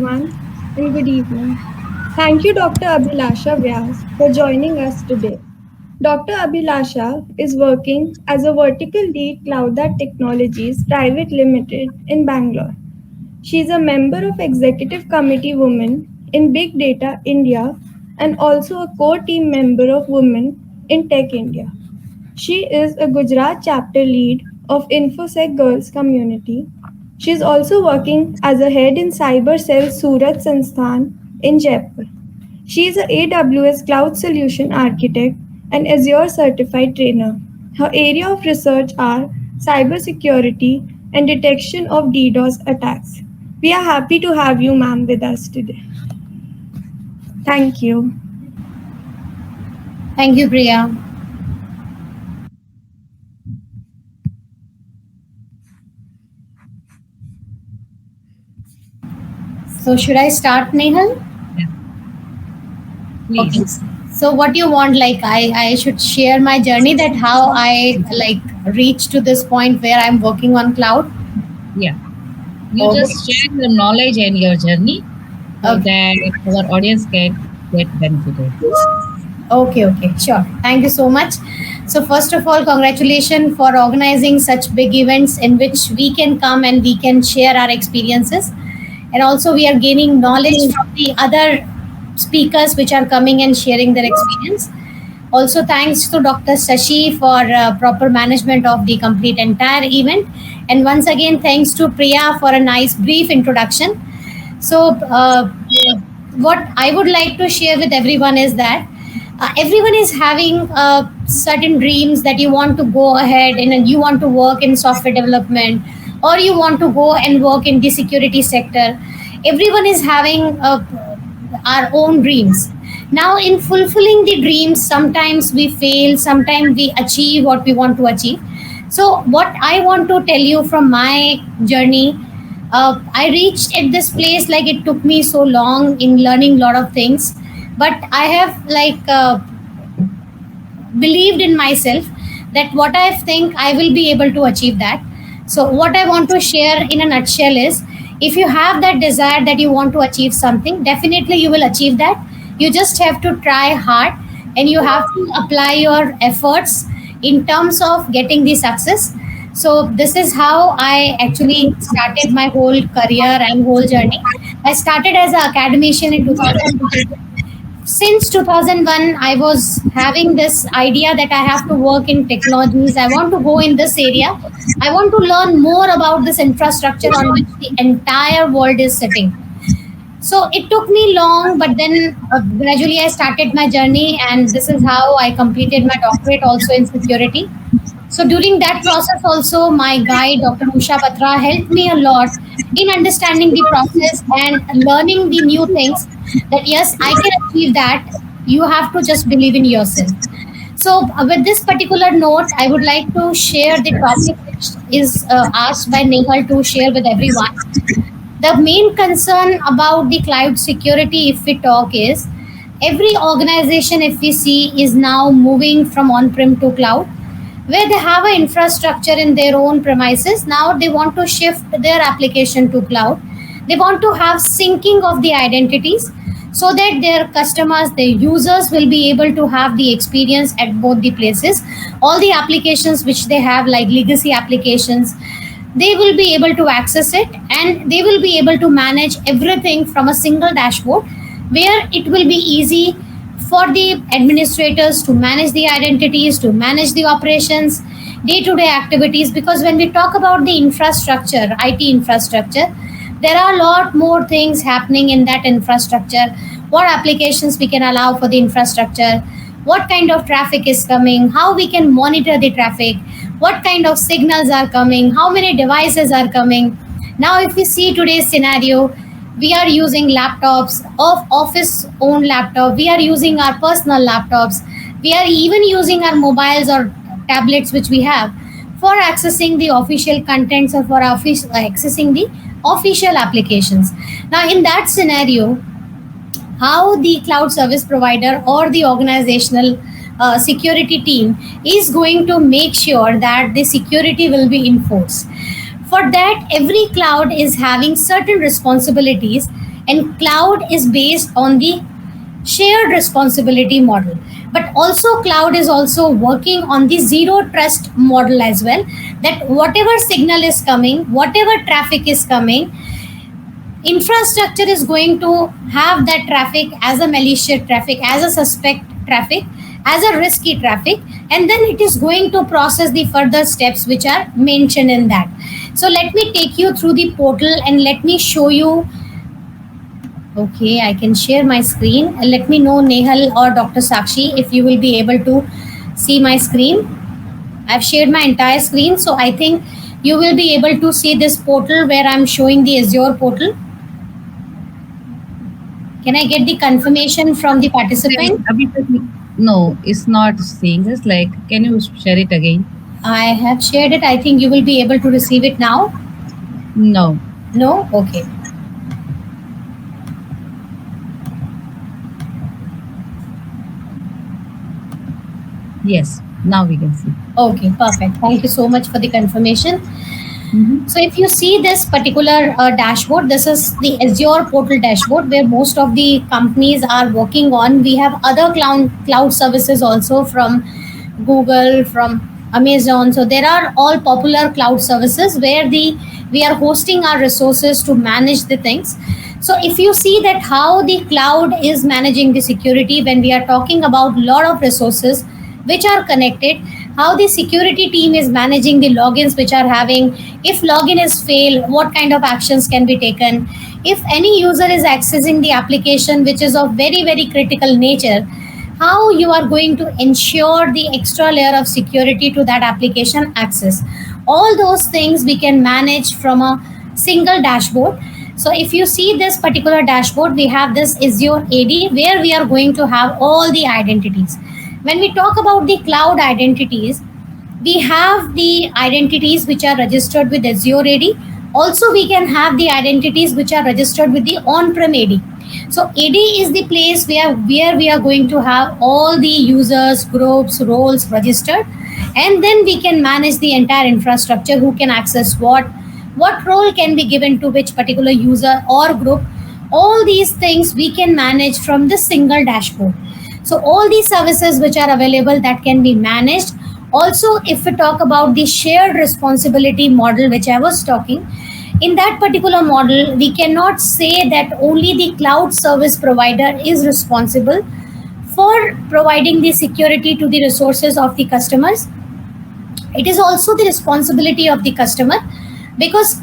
everyone, and good evening. Thank you, Dr. Abhilasha Vyas, for joining us today. Dr. Abhilasha is working as a vertical lead Cloudat Technologies Private Limited in Bangalore. She is a member of Executive Committee Women in Big Data India and also a core team member of Women in Tech India. She is a Gujarat chapter lead of InfoSec Girls Community. She is also working as a head in Cyber Cell Surat Sansthan in Jaipur. She is a AWS Cloud Solution Architect and Azure Certified Trainer. Her area of research are cybersecurity and detection of DDoS attacks. We are happy to have you, ma'am, with us today. Thank you. Thank you, Priya. So should I start, Nehal? Please. Okay. So what you want, like I should share my journey, that how I reached to this point where I'm working on cloud? Yeah. You Okay. just share your knowledge and your journey so that our audience can get benefited. Okay, sure. Thank you so much. So first of all, congratulations for organizing such big events in which we can come and we can share our experiences. And also we are gaining knowledge from the other speakers which are coming and sharing their experience. Also thanks to Dr. Sashi for proper management of the complete entire event. And once again, thanks to Priya for a nice brief introduction. So what I would like to share with everyone is that everyone is having certain dreams that you want to go ahead and you want to work in software development, or you want to go and work in the security sector. Everyone is having our own dreams. Now in fulfilling the dreams, sometimes we fail, sometimes we achieve what we want to achieve. So what I want to tell you from my journey, I reached at this place, like it took me so long in learning a lot of things, but I have believed in myself that what I think I will be able to achieve that. So what I want to share in a nutshell is, if you have that desire that you want to achieve something, definitely you will achieve that. You just have to try hard and you have to apply your efforts in terms of getting the success. So this is how I actually started my whole career and whole journey. I started as an academician in 2000. Since 2001, I was having this idea that I have to work in technologies. I want to go in this area. I want to learn more about this infrastructure on which the entire world is sitting. So it took me long, but then gradually I started my journey, and this is how I completed my doctorate also in security. So during that process also, my guide, Dr. Usha Batra, helped me a lot in understanding the process and learning the new things, that yes, I can achieve that. You have to just believe in yourself. So with this particular note, I would like to share the topic which is asked by Nehal to share with everyone. The main concern about the cloud security, if we talk, is every organization, if we see, is now moving from on-prem to cloud, where they have an infrastructure in their own premises. Now they want to shift their application to cloud. They want to have syncing of the identities so that their customers, their users, will be able to have the experience at both the places. All the applications which they have, like legacy applications, they will be able to access it, and they will be able to manage everything from a single dashboard, where it will be easy for the administrators to manage the identities, to manage the operations, day-to-day activities. Because when we talk about the infrastructure, IT infrastructure, there are a lot more things happening in that infrastructure. What applications we can allow for the infrastructure, what kind of traffic is coming, how we can monitor the traffic, what kind of signals are coming, how many devices are coming. Now if we see today's scenario, we are using laptops, of office owned laptop, we are using our personal laptops, we are even using our mobiles or tablets which we have for accessing the official contents, or for accessing the official applications. Now in that scenario, how the cloud service provider or the organizational security team is going to make sure that the security will be enforced? For that, every cloud is having certain responsibilities And cloud is based on the shared responsibility model, but also cloud is also working on the zero trust model as well, that whatever signal is coming, whatever traffic is coming, infrastructure is going to have that traffic as a malicious traffic, as a suspect traffic, as a risky traffic, and then it is going to process the further steps which are mentioned in that. So let me take you through the portal and let me show you. Okay, I can share my screen. Let me know, Nehal or Dr. Sakshi, if you will be able to see my screen. I've shared my entire screen, so I think you will be able to see this portal where I'm showing the Azure portal. Can I get the confirmation from the participant? No, it's not seeing us. Like, can you share it again? I have shared it. I think you will be able to receive it now. No. No? Okay. Yes, now we can see. Okay, perfect. Thank you so much for the confirmation. So if you see this particular dashboard, this is the Azure portal dashboard where most of the companies are working on. We have other cloud services also from Google, from Amazon. So there are all popular cloud services where we are hosting our resources to manage the things. So if you see that how the cloud is managing the security, when we are talking about lot of resources which are connected, how the security team is managing the logins which are having, if login is fail, what kind of actions can be taken, if any user is accessing the application which is of very very critical nature, how you are going to ensure the extra layer of security to that application access. All those things we can manage from a single dashboard. So if you see this particular dashboard, we have this Azure AD where we are going to have all the identities. When we talk about the cloud identities, we have the identities which are registered with Azure AD. Also, we can have the identities which are registered with the on-prem AD. So AD is the place where we are going to have all the users, groups, roles registered, and then we can manage the entire infrastructure, who can access what role can be given to which particular user or group. All these things we can manage from the single dashboard. So all these services which are available, that can be managed. Also, if we talk about the shared responsibility model which I was talking, in that particular model, we cannot say that only the cloud service provider is responsible for providing the security to the resources of the customers. It is also the responsibility of the customer, because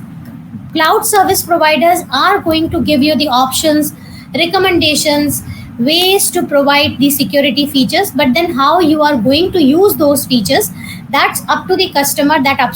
cloud service providers are going to give you the options, recommendations, ways to provide the security features, but then how you are going to use those features, that's up to the customer, that up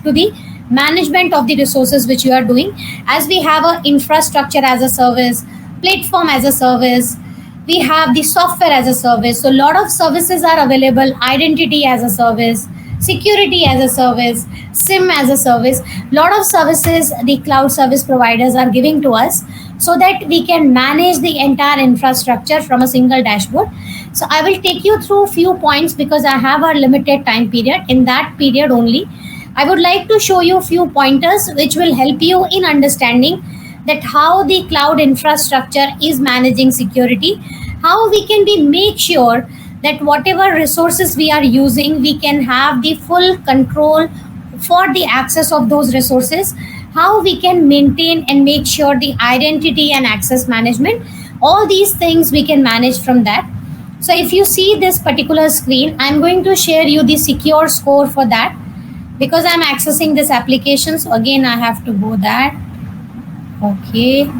to the management of the resources which you are doing. As we have a infrastructure as a service, platform as a service, we have the software as a service. So a lot of services are available: identity as a service, security as a service, SIM as a service. Lot of services the cloud service providers are giving to us, so that we can manage the entire infrastructure from a single dashboard. So I will take you through a few points because I have a limited time period. In that period only, I would like to show you a few pointers which will help you in understanding that how the cloud infrastructure is managing security, how we can be make sure that whatever resources we are using, we can have the full control for the access of those resources, how we can maintain and make sure the identity and access management, all these things we can manage from that. So if you see this particular screen, I'm going to share you the secure score for that, because I'm accessing this application. So again, I have to go that. Okay.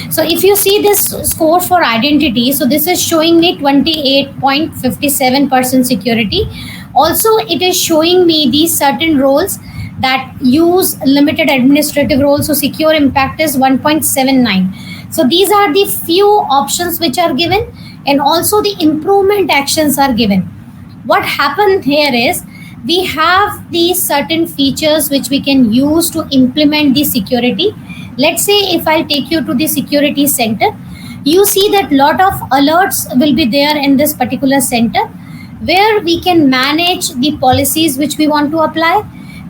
So if you see this score for identity, so this is showing me 28.57% security. Also, it is showing me these certain roles that use limited administrative roles. So secure impact is 1.79. So these are the few options which are given, and also the improvement actions are given. What happened here is, we have these certain features which we can use to implement the security. Let's say if I'll take you to the security center, you see that lot of alerts will be there in this particular center, where we can manage the policies which we want to apply,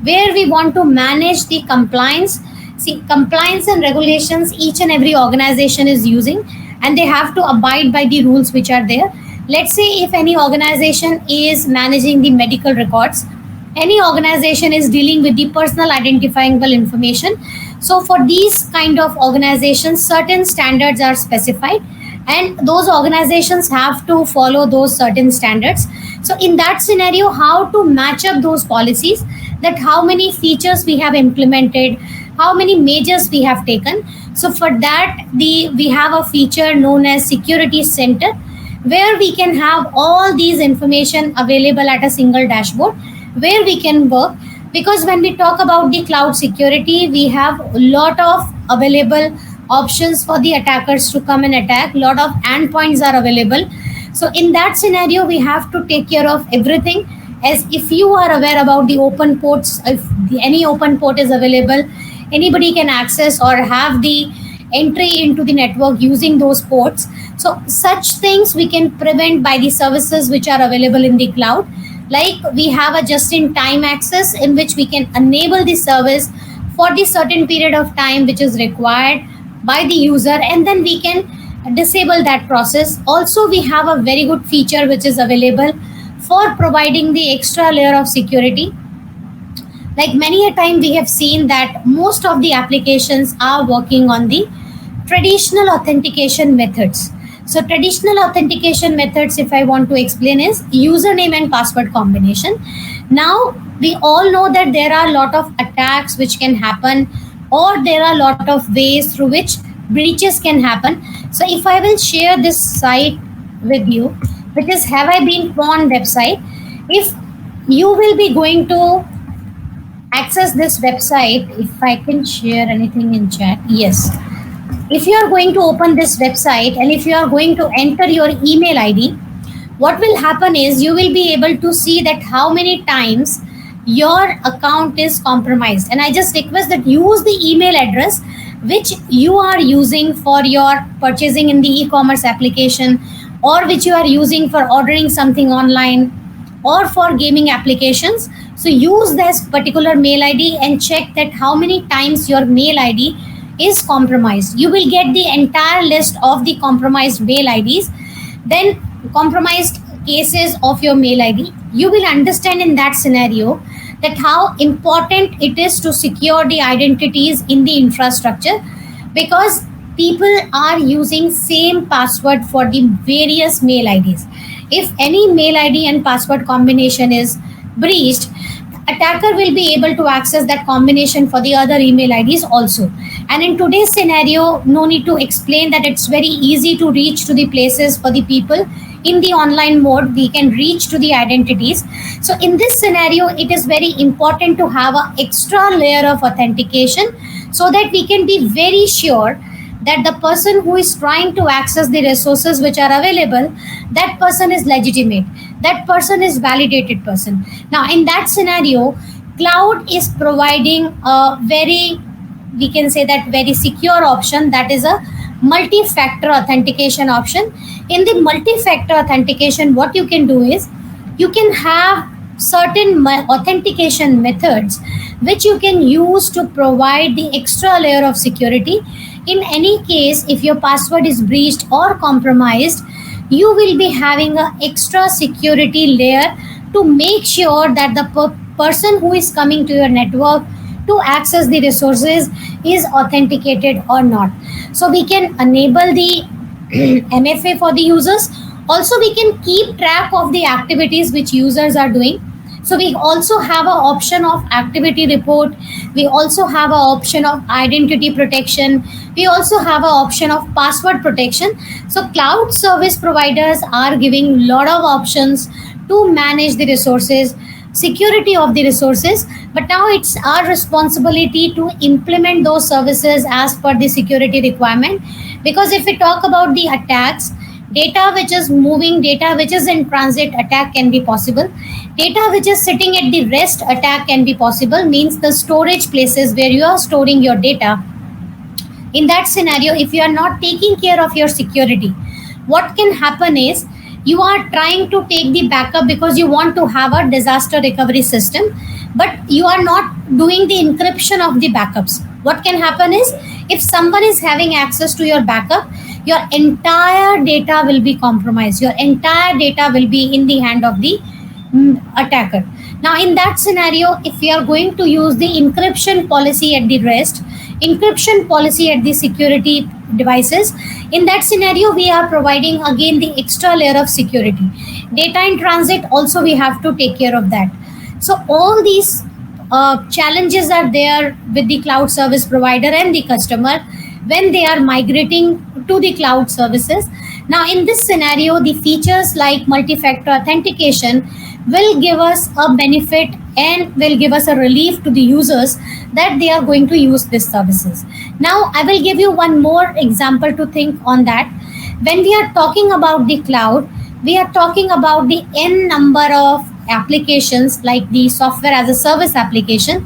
where we want to manage the compliance. See, compliance and regulations each and every organization is using, and they have to abide by the rules which are there. Let's say if any organization is managing the medical records, any organization is dealing with the personal identifiable information. So for these kind of organizations, certain standards are specified, and those organizations have to follow those certain standards. So in that scenario, how to match up those policies, that how many features we have implemented, how many measures we have taken. So for that, we have a feature known as security center, where we can have all these information available at a single dashboard where we can work. Because when we talk about the cloud security, we have a lot of available options for the attackers to come and attack. Lot of endpoints are available. So in that scenario, we have to take care of everything. As if you are aware about the open ports, if any open port is available, anybody can access or have the entry into the network using those ports. So such things we can prevent by the services which are available in the cloud. Like we have a just in time access in which we can enable the service for the certain period of time which is required by the user, and then we can disable that process. Also, we have a very good feature which is available for providing the extra layer of security. Like many a time we have seen that most of the applications are working on the traditional authentication methods. So traditional authentication methods, if I want to explain, is username and password combination. Now we all know that there are a lot of attacks which can happen, or there are a lot of ways through which breaches can happen. So if I will share this site with you, which is Have I Been Pawned website. If you will be going to access this website, if I can share anything in chat, yes. If you are going to open this website and if you are going to enter your email ID, what will happen is you will be able to see that how many times your account is compromised. And I just request that use the email address which you are using for your purchasing in the e-commerce application, or which you are using for ordering something online, or for gaming applications. So use this particular mail ID and check that how many times your mail ID is compromised. You will get the entire list of the compromised mail IDs, then compromised cases of your mail ID. You will understand in that scenario that how important it is to secure the identities in the infrastructure, because people are using same password for the various mail IDs. If any mail ID and password combination is breached, attacker will be able to access that combination for the other email IDs also. And in today's scenario, no need to explain that it's very easy to reach to the places for the people. In the online mode, we can reach to the identities. So in this scenario, it is very important to have an extra layer of authentication so that we can be very sure that the person who is trying to access the resources which are available, that person is legitimate, that person is validated person. Now in that scenario, cloud is providing a very, we can say that very secure option, that is a multi-factor authentication option. In the multi-factor authentication, what you can do is you can have certain authentication methods which you can use to provide the extra layer of security. In any case, if your password is breached or compromised, you will be having an extra security layer to make sure that the person who is coming to your network to access the resources is authenticated or not. So we can enable the MFA for the users. Also, we can keep track of the activities which users are doing. So we also have an option of activity report. We also have an option of identity protection. We also have an option of password protection. So cloud service providers are giving a lot of options to manage the resources, security of the resources. But now it's our responsibility to implement those services as per the security requirement. Because if we talk about the attacks, data which is moving, data which is in transit, attack can be possible. Data which is sitting at the rest, attack can be possible. Means the storage places where you are storing your data. In that scenario, if you are not taking care of your security, what can happen is you are trying to take the backup because you want to have a disaster recovery system, but you are not doing the encryption of the backups. What can happen is, if someone is having access to your backup, your entire data will be compromised, your entire data will be in the hand of the attacker. Now, in that scenario, if we are going to use the encryption policy at the rest, encryption policy at the security devices, in that scenario, we are providing again the extra layer of security. Data in transit, also we have to take care of that. So, all these challenges are there with the cloud service provider and the customer when they are migrating to the cloud services. Now, in this scenario, the features like multi-factor authentication will give us a benefit and will give us a relief to the users that they are going to use these services. Now, I will give you one more example to think on that. When we are talking about the cloud, we are talking about the n number of applications like the software as a service application.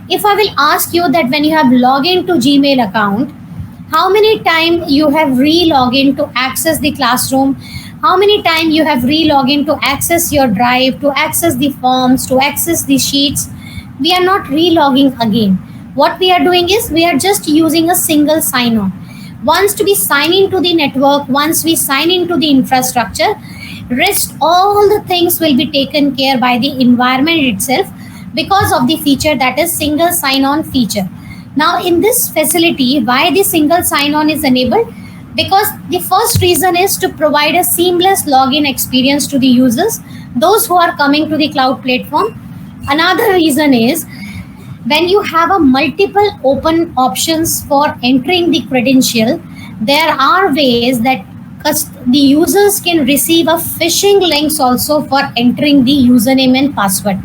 If I will ask you that when you have logged into Gmail account, how many time you have re-log in to access the classroom, how many time you have re-log in to access your drive, to access the forms, to access the sheets, we are not re-logging again. What we are doing is we are just using a single sign-on. Once we sign into the network, once we sign into the infrastructure, rest all the things will be taken care by the environment itself because of the feature that is single sign-on feature. Now, in this facility, why the single sign-on is enabled? Because the first reason is to provide a seamless login experience to the users, those who are coming to the cloud platform. Another reason is when you have a multiple open options for entering the credential, there are ways that the users can receive a phishing links also for entering the username and password.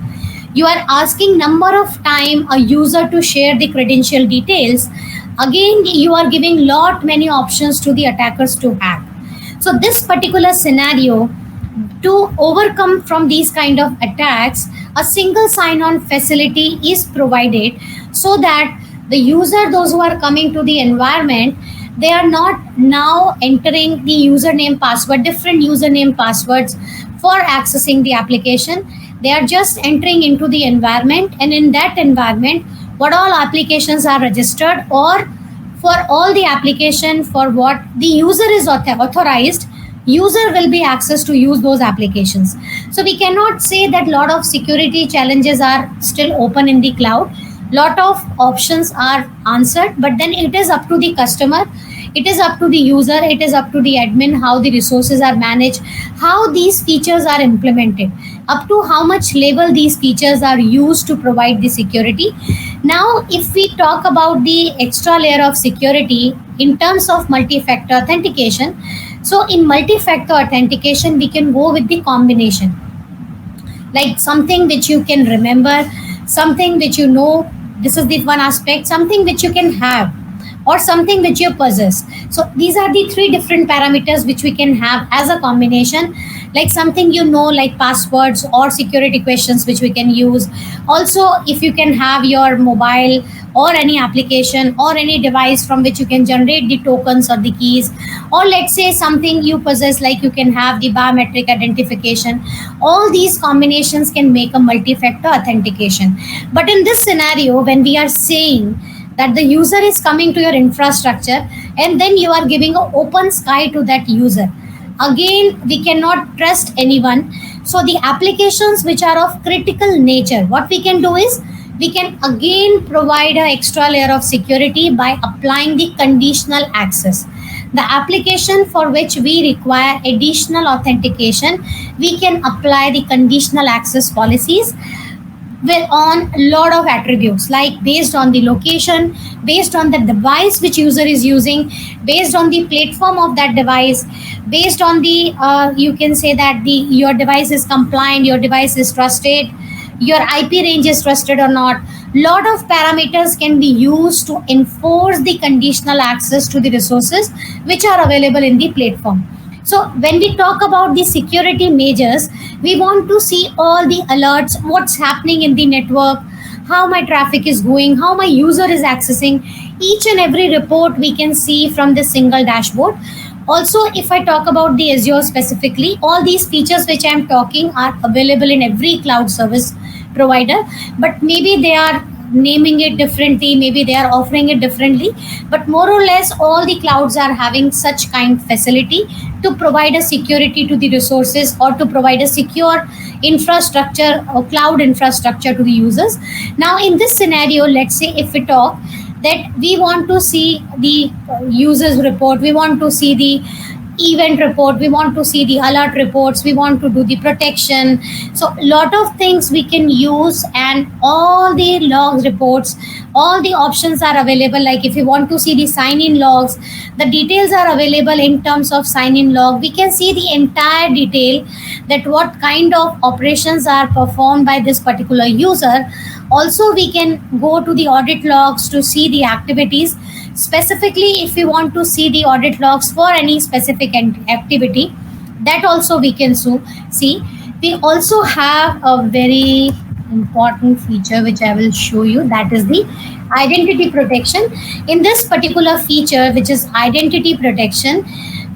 You are asking number of time a user to share the credential details. Again, you are giving lot many options to the attackers to hack. So this particular scenario, to overcome from these kind of attacks, a single sign-on facility is provided so that the user, those who are coming to the environment, they are not now entering the username password, different username passwords for accessing the application. They are just entering into the environment, and in that environment, what all applications are registered, or for all the application for what the user is authorized, user will be access to use those applications. So we cannot say that lot of security challenges are still open in the cloud. Lot of options are answered, but then it is up to the customer, it is up to the user, it is up to the admin how the resources are managed, how these features are implemented, up to how much level these features are used to provide the security. Now, if we talk about the extra layer of security in terms of multi-factor authentication, so in multi-factor authentication, we can go with the combination, like something which you can remember, something which you know, this is the one aspect, something which you can have, or something which you possess. So these are the three different parameters which we can have as a combination, like something you know, like passwords or security questions which we can use. Also, if you can have your mobile or any application or any device from which you can generate the tokens or the keys, or let's say something you possess, like you can have the biometric identification. All these combinations can make a multi-factor authentication. But in this scenario, when we are saying that the user is coming to your infrastructure and then you are giving an open sky to that user, again we cannot trust anyone. So the applications which are of critical nature, what we can do is we can again provide an extra layer of security by applying the conditional access. The application for which we require additional authentication, we can apply the conditional access policies well on a lot of attributes, like based on the location, based on the device which user is using, based on the platform of that device, based on the you can say that the your device is compliant, your device is trusted, your IP range is trusted or not. Lot of parameters can be used to enforce the conditional access to the resources which are available in the platform. So when we talk about the security measures, we want to see all the alerts, what's happening in the network, how my traffic is going, how my user is accessing. Each and every report we can see from this single dashboard. Also, if I talk about the Azure specifically, all these features which I am talking are available in every cloud service provider, but maybe they are naming it differently, maybe they are offering it differently, but more or less all the clouds are having such kind facility to provide a security to the resources or to provide a secure infrastructure or cloud infrastructure to the users. Now in this scenario, let's say if we talk that we want to see the users report, we want to see the event report, we want to see the alert reports, we want to do the protection. So lot of things we can use, and all the logs reports, all the options are available. Like if you want to see the sign in logs, the details are available in terms of sign in log. We can see the entire detail, that what kind of operations are performed by this particular user. Also we can go to the audit logs to see the activities. Specifically if we want to see the audit logs for any specific activity, that also we can see. We also have a very important feature which I will show you, that is the identity protection. In this particular feature, which is identity protection,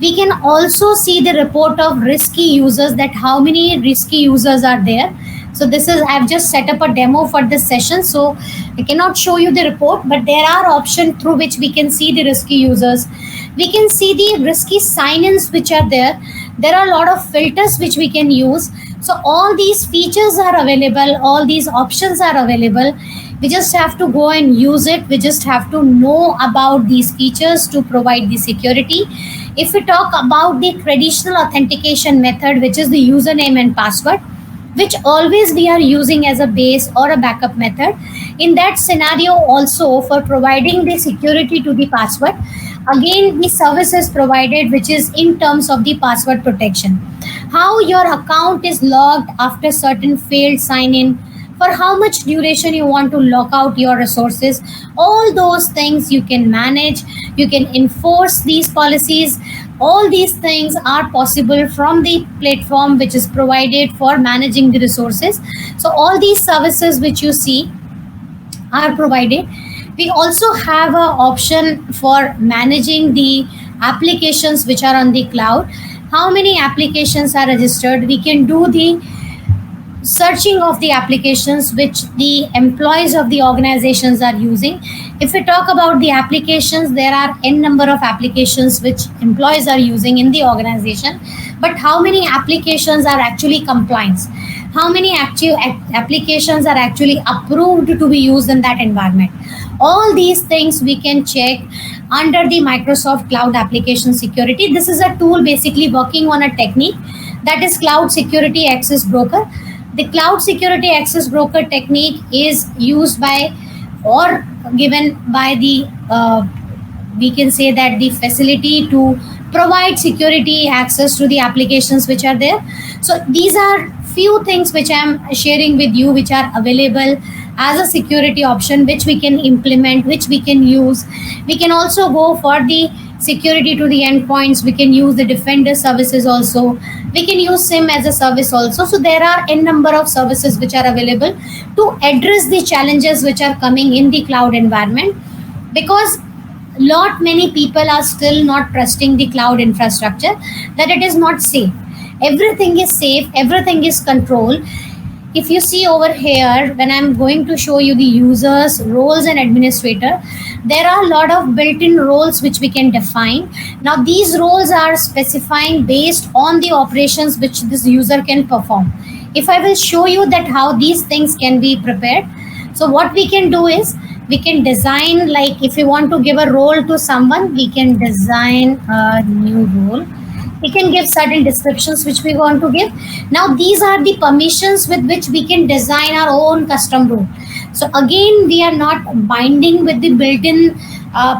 we can also see the report of risky users, that how many risky users are there. So this is, I've just set up a demo for this session, so I cannot show you the report, but there are options through which we can see the risky users. We can see the risky sign-ins which are there. There are a lot of filters which we can use. So all these features are available, all these options are available. We just have to go and use it. We just have to know about these features to provide the security. If we talk about the traditional authentication method, which is the username and password, which always we are using as a base or a backup method, in that scenario also for providing the security to the password, again the service is provided which is in terms of the password protection. How your account is logged after certain failed sign in, for how much duration you want to lock out your resources, all those things you can manage, you can enforce these policies. All these things are possible from the platform which is provided for managing the resources. So all these services which you see are provided. We also have an option for managing the applications which are on the cloud. How many applications are registered? We can do the searching of the applications which the employees of the organizations are using. If we talk about the applications, there are n number of applications which employees are using in the organization, but how many applications are actually compliant? How many applications are actually approved to be used in that environment? All these things we can check under the Microsoft Cloud Application Security. This is a tool basically working on a technique, that is Cloud Security Access Broker. The Cloud Security Access Broker technique is used by or given by the, we can say that the facility to provide security access to the applications which are there. So these are few things which I am sharing with you, which are available as a security option, which we can implement, which we can use. We can also go for the security to the endpoints. We can use the Defender services also. We can use SIM as a service also. So there are n number of services which are available to address the challenges which are coming in the cloud environment, because lot many people are still not trusting the cloud infrastructure, that it is not safe. Everything is safe, everything is controlled. If you see over here, when I'm going to show you the users, roles and administrator, there are a lot of built-in roles which we can define. Now these roles are specifying based on the operations which this user can perform. If I will show you that how these things can be prepared, so what we can do is we can design, like if we want to give a role to someone, we can design a new role. We can give certain descriptions which we want to give. Now these are the permissions with which we can design our own custom role. So again, we are not binding with the built-in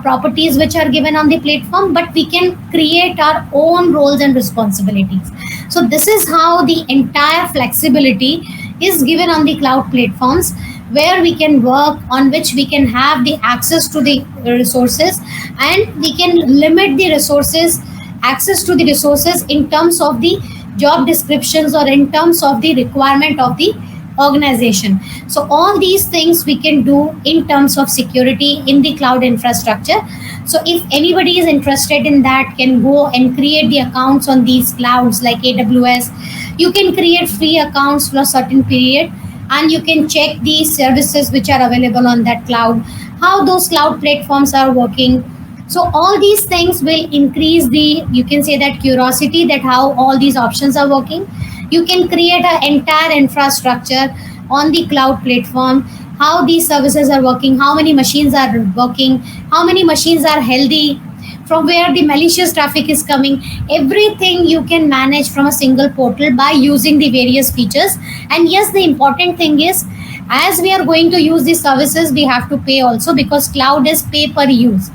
properties which are given on the platform, but we can create our own roles and responsibilities. So this is how the entire flexibility is given on the cloud platforms, where we can work, on which we can have the access to the resources, and we can limit the resources, access to the resources in terms of the job descriptions or in terms of the requirement of the organization. So all these things we can do in terms of security in the cloud infrastructure. So if anybody is interested in that, can go and create the accounts on these clouds like AWS. You can create free accounts for a certain period. and you can check the services which are available on that cloud, how those cloud platforms are working. So all these things will increase the, you can say that curiosity, that how all these options are working. You can create an entire infrastructure on the cloud platform, how these services are working, how many machines are working, how many machines are healthy, from where the malicious traffic is coming. Everything you can manage from a single portal by using the various features. And yes, the important thing is, as we are going to use these services, we have to pay also, because cloud is pay per use.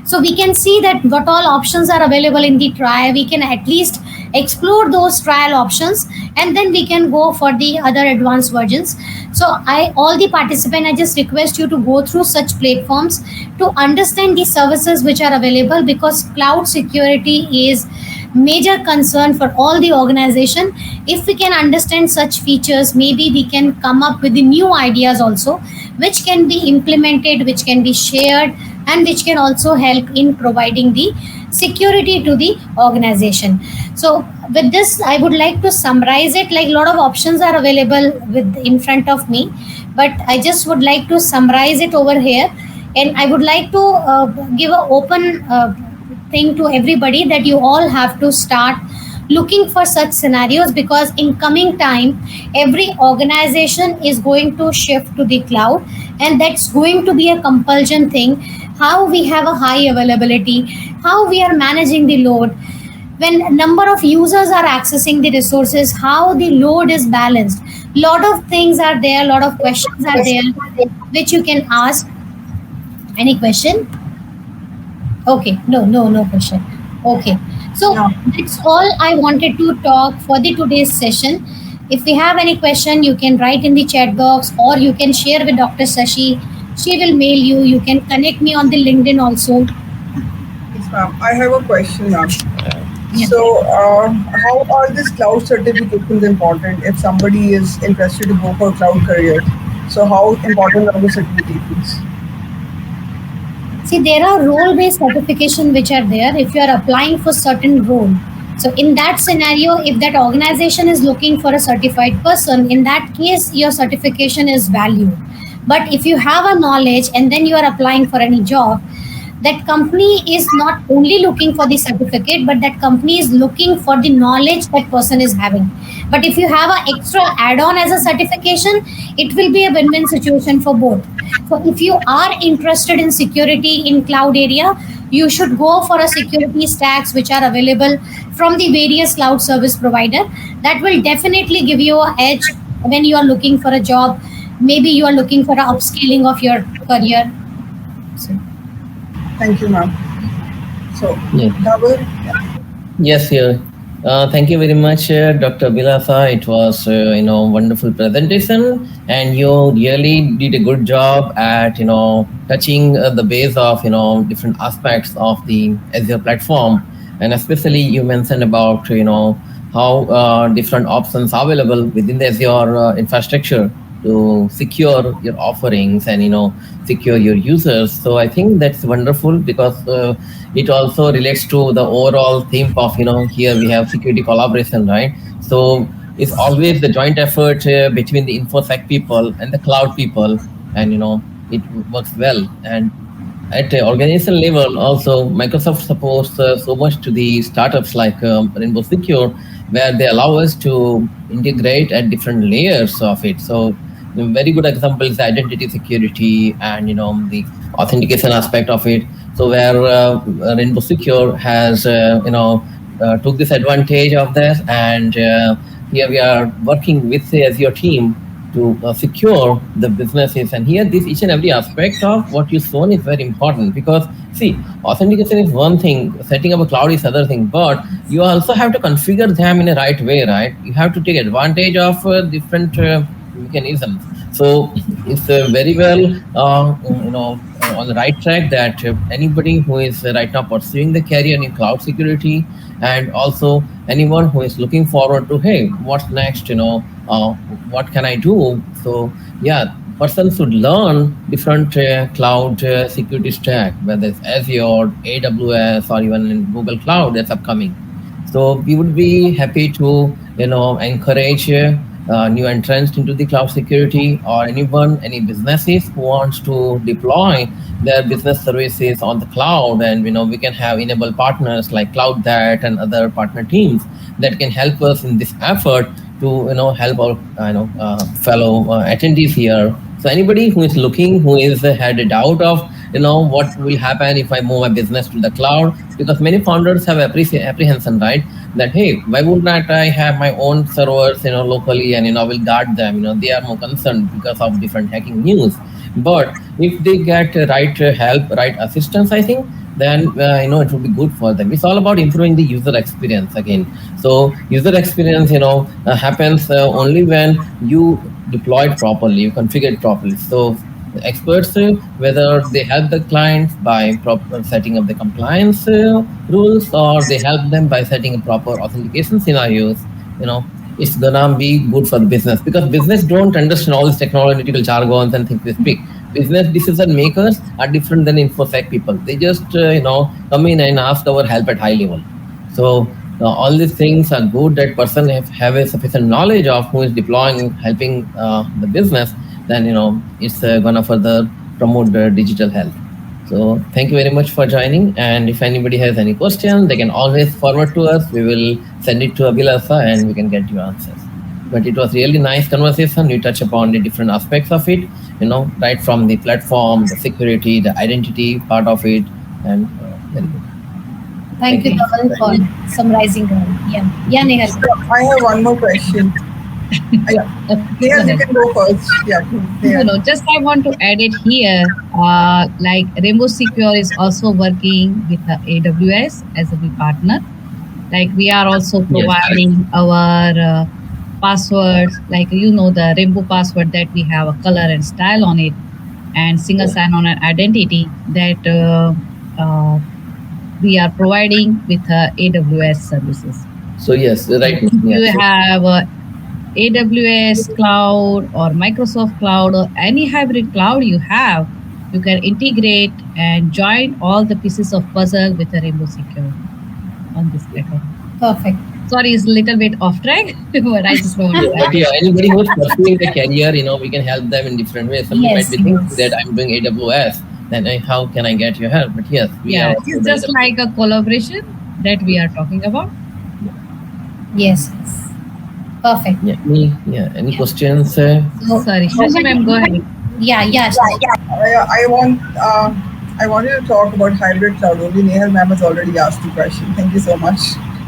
So we can see that what all options are available in the trial. We can at least explore those trial options, and then we can go for the other advanced versions. So I, all the participant, I just request you to go through such platforms to understand the services which are available, because cloud security is major concern for all the organization. If we can understand such features, maybe we can come up with the new ideas also, which can be implemented, which can be shared, and which can also help in providing the security to the organization. So with this, I would like to summarize it. Like, a lot of options are available with in front of me, but I just would like to summarize it over here. And I would like to give an open thing to everybody, that you all have to start looking for such scenarios, because in coming time every organization is going to shift to the cloud, and that's going to be a compulsion thing. How we have a high availability, how we are managing the load, when number of users are accessing the resources, how the load is balanced. Lot of things are there, lot of questions are there which you can ask. Any question? Okay, no question. Okay, so No. that's all I wanted to talk for the today's session. If you have any question, you can write in the chat box, or you can share with Dr. Sashi. She will mail you. You can connect me on the LinkedIn also. Yes, ma'am. I have a question, ma'am. Yeah. So, how are these cloud certifications important if somebody is interested to go for cloud career? So, how important are the certifications? See, there are role-based certification which are there if you are applying for certain role. So in that scenario, if that organization is looking for a certified person, in that case, your certification is valued. But if you have a knowledge and then you are applying for any job, that company is not only looking for the certificate, but that company is looking for the knowledge that person is having. But if you have an extra add-on as a certification, it will be a win-win situation for both. So if you are interested in security in cloud area, you should go for a security stacks which are available from the various cloud service provider. That will definitely give you a edge when you are looking for a job. Maybe you are looking for a upscaling of your career. So, Thank you, ma'am. So, Yeah. Dhaval, Yes, yeah. Thank you very much, Dr. Bilasa. It was, wonderful presentation, and you really did a good job at, touching the base of, different aspects of the Azure platform, and especially you mentioned about, how different options are available within the Azure infrastructure to secure your offerings and secure your users. So I think that's wonderful, because it also relates to the overall theme of here we have security collaboration, right? So it's always the joint effort between the infosec people and the cloud people, and it works well. And at the organization level also, Microsoft supports so much to the startups like Rainbow Secure, where they allow us to integrate at different layers of it. So a very good example is identity security and the authentication aspect of it. So where Rainbow Secure has took this advantage of that, and here we are working with the Azure team to secure the businesses. And here, this each and every aspect of what you've shown is very important, because see, authentication is one thing, setting up a cloud is other thing, but you also have to configure them in a right way, right? You have to take advantage of different mechanisms. So it's very well, on the right track, that anybody who is right now pursuing the career in cloud security, and also anyone who is looking forward to, hey, what's next? What can I do? So yeah, person should learn different cloud security stack, whether it's Azure, AWS, or even in Google Cloud that's upcoming. So we would be happy to encourage new entrants into the cloud security, or any businesses who wants to deploy their business services on the cloud, and we can have enable partners like CloudThat and other partner teams that can help us in this effort to help our fellow attendees here. So anybody who is looking, who is had a doubt of what will happen if I move my business to the cloud, because many founders have apprehension, right? That hey, why would not I have my own servers locally, and I will guard them. They are more concerned because of different hacking news. But if they get right help, right assistance, I think then it will be good for them. It's all about improving the user experience again. So user experience happens only when you deploy it properly, you configure it properly. So the experts, whether they help the clients by proper setting up the compliance rules, or they help them by setting proper authentication scenarios, it's gonna be good for the business, because business don't understand all these technological jargons and things we speak. Business decision makers are different than infosec people. They just come in and ask our help at high level. So all these things are good that person have a sufficient knowledge of who is deploying, helping the business. Then it's gonna further promote the digital health. So thank you very much for joining. And if anybody has any question, they can always forward to us. We will send it to Abhilasha and we can get you answers. But it was really nice conversation. We touch upon the different aspects of it, right from the platform, the security, the identity part of it, and very good. Thank you, Dhaval, for summarizing. Yeah, Nehal. I have one more question. Nehal, you can go first. Yeah. No, just I want to add it here. Like Rainbow Secure is also working with AWS as a big partner. Like we are also providing our passwords, like the Rainbow password that we have a color and style on it, and single sign-on and identity that we are providing with AWS services. So yes, right. If you have AWS cloud or Microsoft cloud or any hybrid cloud you have, you can integrate and join all the pieces of puzzle with a Rainbow Secure on this platform. Perfect. Sorry, it's a little bit off track, but I just want to But yeah, anybody who's pursuing the career, we can help them in different ways. Somebody might be thinking that I'm doing AWS, then how can I get your help? But yes, it's just like a collaboration that we are talking about. Yes. Perfect. Any questions? Sorry, Shruti ma'am, go ahead. Yeah. I wanted to talk about hybrid cloud. Only Nehal ma'am has already asked the question. Thank you so much.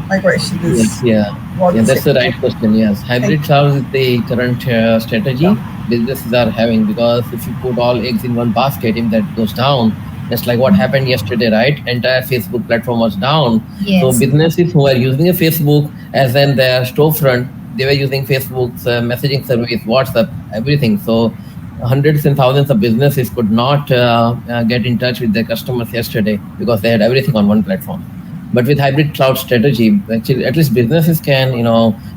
My question is that's the right question. Yes, hybrid cloud is the current strategy businesses are having, because if you put all eggs in one basket, if that goes down, that's like what happened yesterday, right? Entire Facebook platform was down. Yes. So businesses who are using a Facebook as in their storefront, they were using Facebook's messaging service, WhatsApp, everything. So hundreds and thousands of businesses could not get in touch with their customers yesterday because they had everything on one platform. But with hybrid cloud strategy, actually, at least businesses can,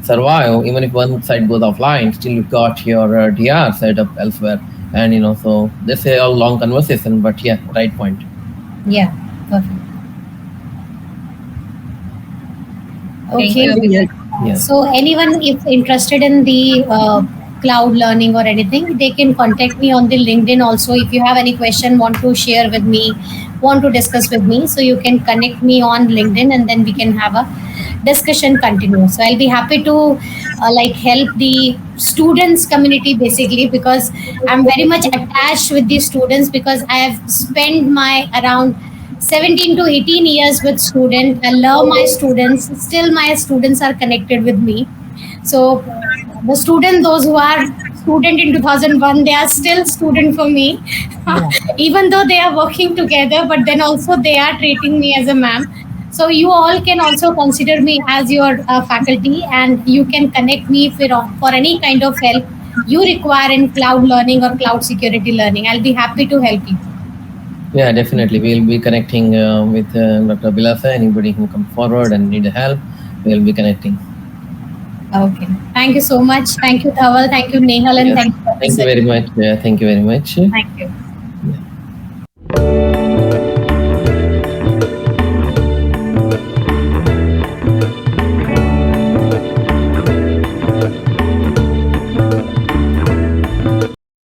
survive even if one side goes offline. Still, you've got your DR set up elsewhere, and so this is a long conversation. But yeah, right point. Yeah, perfect. Okay. Yeah. So anyone if interested in the cloud learning or anything, they can contact me on the LinkedIn also. If you have any question, want to share with me, want to discuss with me, so you can connect me on LinkedIn and then we can have a discussion continue. So I'll be happy to help the students community basically, because I'm very much attached with the students, because I have spent my around 17 to 18 years with students. I love my students. Still my students are connected with me. So the those who are student in 2001, they are still student for me. Even though they are working together, but then also they are treating me as a ma'am. So you all can also consider me as your faculty, and you can connect me for any kind of help you require in cloud learning or cloud security learning. I'll be happy to help you. Yeah, definitely. We'll be connecting with Dr. Abhilasha. Anybody who come forward and need help, we'll be connecting. Okay. Thank you so much. Thank you, Dhaval. Thank you, Nehal. And thank you. Thank you very much. Thank you very much. Thank you.